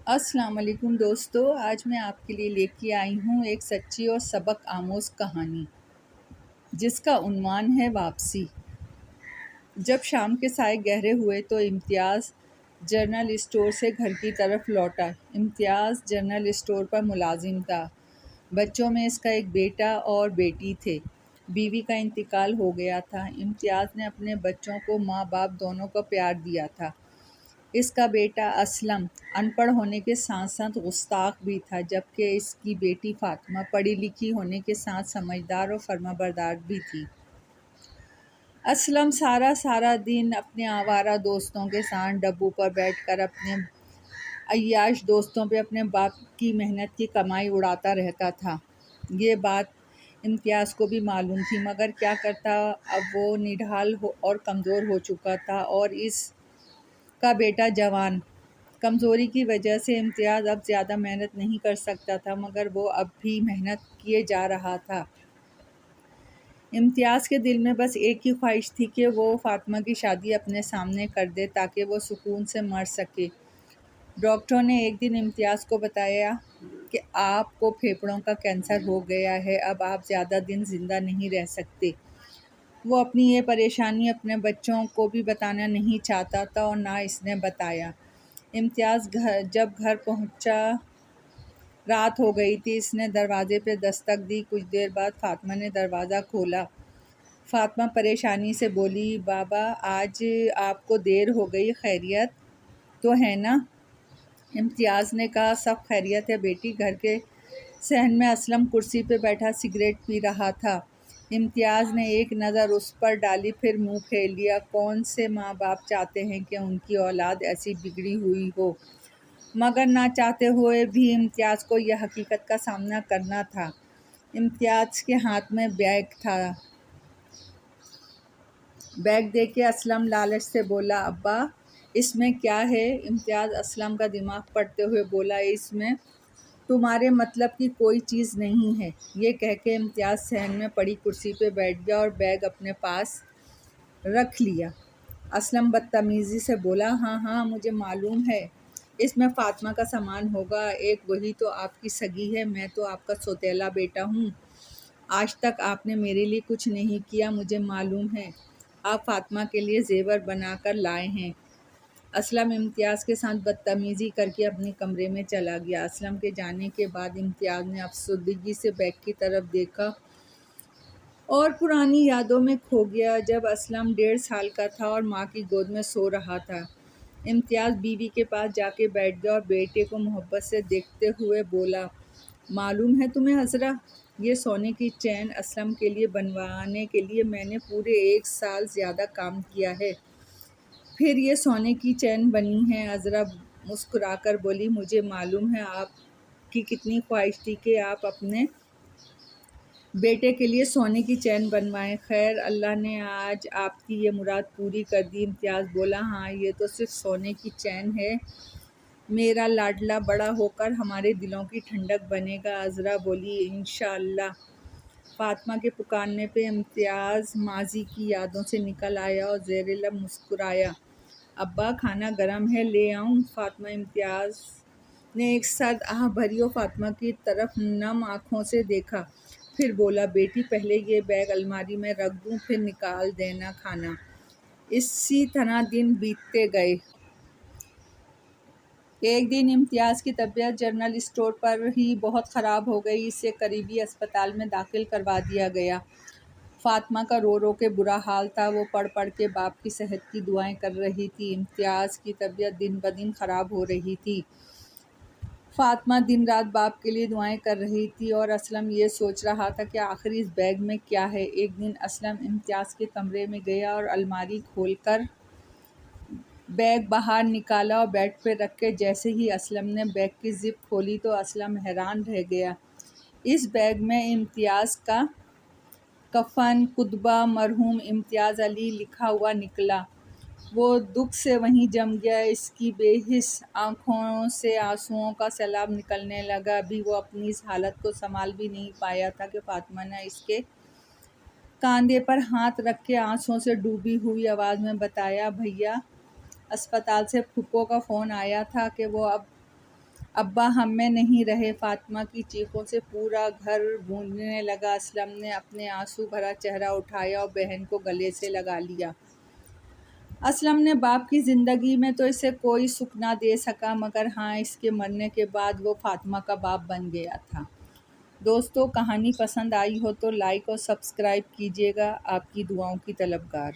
السلام علیکم دوستو، آج میں آپ کے لیے لے کے آئی ہوں ایک سچی اور سبق آموز کہانی جس کا عنوان ہے واپسی۔ جب شام کے سائے گہرے ہوئے تو امتیاز جنرل اسٹور سے گھر کی طرف لوٹا۔ امتیاز جنرل اسٹور پر ملازم تھا۔ بچوں میں اس کا ایک بیٹا اور بیٹی تھے۔ بیوی کا انتقال ہو گیا تھا۔ امتیاز نے اپنے بچوں کو ماں باپ دونوں کا پیار دیا تھا۔ اس کا بیٹا اسلم ان پڑھ ہونے کے ساتھ ساتھ گستاخ بھی تھا، جبکہ اس کی بیٹی فاطمہ پڑھی لکھی ہونے کے ساتھ سمجھدار اور فرمانبردار بھی تھی۔ اسلم سارا دن اپنے آوارہ دوستوں کے ساتھ ڈبوں پر بیٹھ کر اپنے عیاش دوستوں پہ اپنے باپ کی محنت کی کمائی اڑاتا رہتا تھا۔ یہ بات امتیاز کو بھی معلوم تھی، مگر کیا کرتا، اب وہ نڈھال اور کمزور ہو چکا تھا اور اس کا بیٹا جوان۔ کمزوری کی وجہ سے امتیاز اب زیادہ محنت نہیں کر سکتا تھا، مگر وہ اب بھی محنت کیے جا رہا تھا۔ امتیاز کے دل میں بس ایک ہی خواہش تھی کہ وہ فاطمہ کی شادی اپنے سامنے کر دے تاکہ وہ سکون سے مر سکے۔ ڈاکٹروں نے ایک دن امتیاز کو بتایا کہ آپ کو پھیپھڑوں کا کینسر ہو گیا ہے، اب آپ زیادہ دن زندہ نہیں رہ سکتے۔ وہ اپنی یہ پریشانی اپنے بچوں کو بھی بتانا نہیں چاہتا تھا اور نہ اس نے بتایا۔ امتیاز جب گھر پہنچا، رات ہو گئی تھی۔ اس نے دروازے پہ دستک دی۔ کچھ دیر بعد فاطمہ نے دروازہ کھولا۔ فاطمہ پریشانی سے بولی، بابا آج آپ کو دیر ہو گئی، خیریت تو ہے نا؟ امتیاز نے کہا، سب خیریت ہے بیٹی۔ گھر کے صحن میں اسلم کرسی پہ بیٹھا سگریٹ پی رہا تھا۔ امتیاز نے ایک نظر اس پر ڈالی، پھر منہ پھیر لیا۔ کون سے ماں باپ چاہتے ہیں کہ ان کی اولاد ایسی بگڑی ہوئی ہو؟ مگر نہ چاہتے ہوئے بھی امتیاز کو یہ حقیقت کا سامنا کرنا تھا۔ امتیاز کے ہاتھ میں بیگ تھا۔ بیگ دیکھ کے اسلم لالچ سے بولا، ابا اس میں کیا ہے؟ امتیاز اسلم کا دماغ پڑھتے ہوئے بولا، اس میں تمہارے مطلب کی کوئی چیز نہیں ہے۔ یہ کہہ کے امتیاز صحن میں پڑی کرسی پہ بیٹھ گیا اور بیگ اپنے پاس رکھ لیا۔ اسلم بدتمیزی سے بولا، ہاں مجھے معلوم ہے اس میں فاطمہ کا سامان ہوگا، ایک وہی تو آپ کی سگی ہے، میں تو آپ کا سوتیلا بیٹا ہوں۔ آج تک آپ نے میرے لیے کچھ نہیں کیا، مجھے معلوم ہے آپ فاطمہ کے لیے زیور بنا کر لائے ہیں۔ اسلم امتیاز کے ساتھ بدتمیزی کر کے اپنے کمرے میں چلا گیا۔ اسلم کے جانے کے بعد امتیاز نے افسردگی سے بیگ کی طرف دیکھا اور پرانی یادوں میں کھو گیا، جب اسلم 1.5 سال کا تھا اور ماں کی گود میں سو رہا تھا۔ امتیاز بیوی کے پاس جا کے بیٹھ گیا اور بیٹے کو محبت سے دیکھتے ہوئے بولا، معلوم ہے تمہیں عذرا، یہ سونے کی چین اسلم کے لیے بنوانے کے لیے میں نے پورے 1 سال زیادہ کام کیا ہے، پھر یہ سونے کی چین بنی ہے۔ عذرا مسکرا کر بولی، مجھے معلوم ہے آپ کی کتنی خواہش تھی کہ آپ اپنے بیٹے کے لیے سونے کی چین بنوائیں۔ خیر، اللہ نے آج آپ کی یہ مراد پوری کر دی۔ امتیاز بولا، ہاں یہ تو صرف سونے کی چین ہے، میرا لاڈلا بڑا ہو کر ہمارے دلوں کی ٹھنڈک بنے گا۔ عذرا بولی، انشاءاللہ۔ فاطمہ کے پکارنے پہ امتیاز ماضی کی یادوں سے نکل آیا اور زیر لب مسکرایا، ابا کھانا گرم ہے، لے آؤں؟ فاطمہ امتیاز نے ایک سرد آہ بھری اور فاطمہ کی طرف نم آنکھوں سے دیکھا، پھر بولا، بیٹی پہلے یہ بیگ الماری میں رکھ دوں، پھر نکال دینا کھانا۔ اسی طرح دن بیتتے گئے۔ ایک دن امتیاز کی طبیعت جنرل اسٹور پر ہی بہت خراب ہو گئی۔ اسے قریبی اسپتال میں داخل کروا دیا گیا۔ فاطمہ کا رو رو کے برا حال تھا۔ وہ پڑھ پڑھ کے باپ کی صحت کی دعائیں کر رہی تھی۔ امتیاز کی طبیعت دن بدن خراب ہو رہی تھی۔ فاطمہ دن رات باپ کے لیے دعائیں کر رہی تھی اور اسلم یہ سوچ رہا تھا کہ آخر اس بیگ میں کیا ہے۔ ایک دن اسلم امتیاز کے کمرے میں گیا اور الماری کھول کر بیگ باہر نکالا اور بیڈ پہ رکھ کے جیسے ہی اسلم نے بیگ کی زپ کھولی تو اسلم حیران رہ گیا۔ اس بیگ میں امتیاز کا کفن، کتبہ، مرحوم امتیاز علی لکھا ہوا نکلا۔ وہ دکھ سے وہیں جم گیا۔ اس کی بے حس آنکھوں سے آنسوؤں کا سیلاب نکلنے لگا۔ ابھی وہ اپنی اس حالت کو سنبھال بھی نہیں پایا تھا کہ فاطمہ نے اس کے کاندھے پر ہاتھ رکھ کے آنسوؤں سے ڈوبی ہوئی آواز میں بتایا، بھیا اسپتال سے پھپھو کا فون آیا تھا کہ وہ اب ابا ہم میں نہیں رہے۔ فاطمہ کی چیخوں سے پورا گھر گونجنے لگا۔ اسلم نے اپنے آنسو بھرا چہرہ اٹھایا اور بہن کو گلے سے لگا لیا۔ اسلم نے باپ کی زندگی میں تو اسے کوئی سکھ نہ دے سکا، مگر ہاں اس کے مرنے کے بعد وہ فاطمہ کا باپ بن گیا تھا۔ دوستو، کہانی پسند آئی ہو تو لائک اور سبسکرائب کیجیے گا۔ آپ کی دعاؤں کی طلبگار۔